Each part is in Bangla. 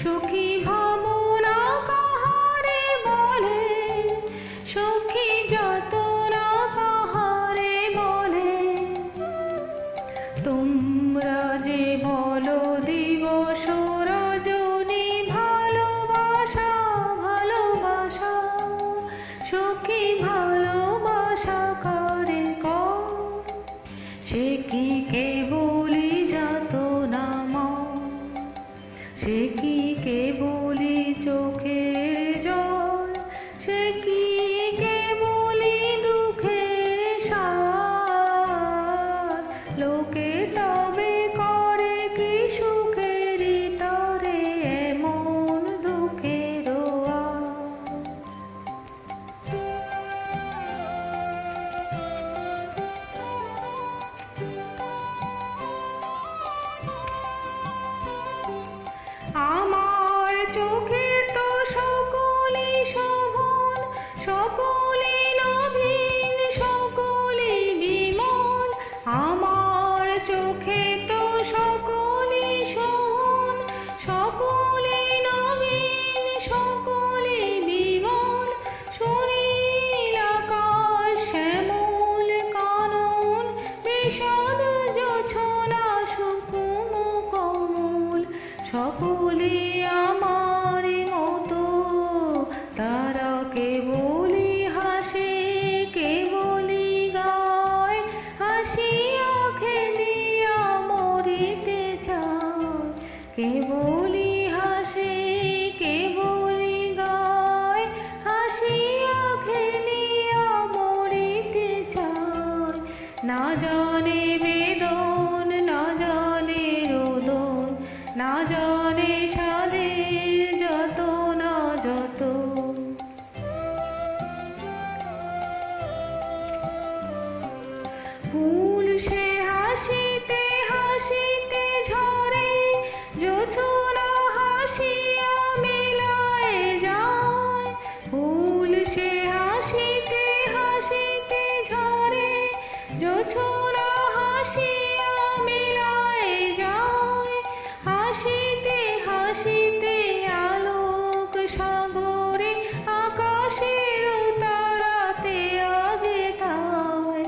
সখী ভাবনা কাহারে বলে, সখী যাতনা কাহারে বলে। তোমরা যে বলো দিবস রজনী ভালোবাসা ভালোবাসা, সখী ভালোবাসা কারে কর, সে কি কেবলি যাতনা মন, সে কি কেবলি চোখের জল, সে কি কেবলি দুঃখের সার। লোকে তবে করে কি সুখের তরে এমন দুঃখের আমার চোখে তো সকলি শোভন, সকলি নবীন, সকলি বিমল। আমার চোখে তো সকলি শোভন, সকলি নবীন, সকলি বিমল। সুনীল আকাশ শ্যামল কানন, বিষাদ জোছনা শুকনো কমল। সকলি আমার মতো, তারা কেবলি হাসে কেবলি গায়, হাসিয়া খেলিয়া মরিতে চায়। কেবলি হাসে কেবলি গায়, হাসিয়া খেলিয়া মরিতে চায়। না জানে বেদন, না জানে রোদন, না জানে সাদের যত না যত। ফুল সে হাসিতে হাসিতে ঝরে, জোছনা হাসিয়া মিলায় যায়। ফুল সে হাসিতে হাসিতে ঝরে, জোছনা হাসিয়া মিলায় যায়। হাসিতে হাসিতে আলোক সাগরে, আকাশের তারাতে আগে তাই।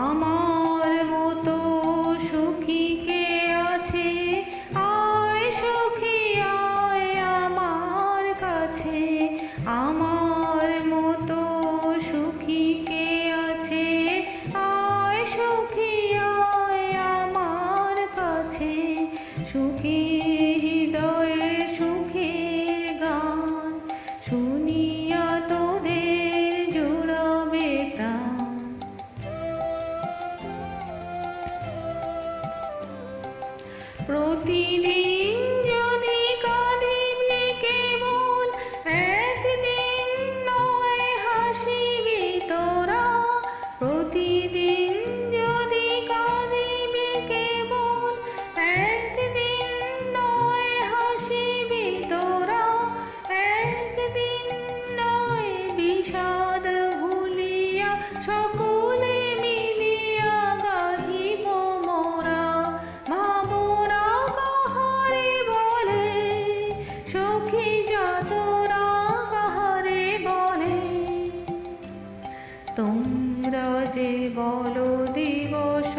আমার মতো সুখী কে আছে, আয় সখী আয় আমার কাছে। আমার মতো সুখী কে আছে, আয় সখী আয় আমার কাছে। সুখী হৃদয়ে সুখের গান, শুনিয়া তোদের জুড়াবে প্রাণ। প্রতিদিন যদি কাঁদিবি কেবল, একদিন নয় হাসিবি তোরা। প্রতিদিন যদি কাঁদিবি কেবল, একদিন নয় হাসিবি তোরা। একদিন নয় বিষাদ ভুলিয়া, সকলে মিলিয়া গাহিব মোরা। ভাবনা কাহারে বলে, সখী যাতনা কাহারে বলে। তোমরা যে বলো দিবস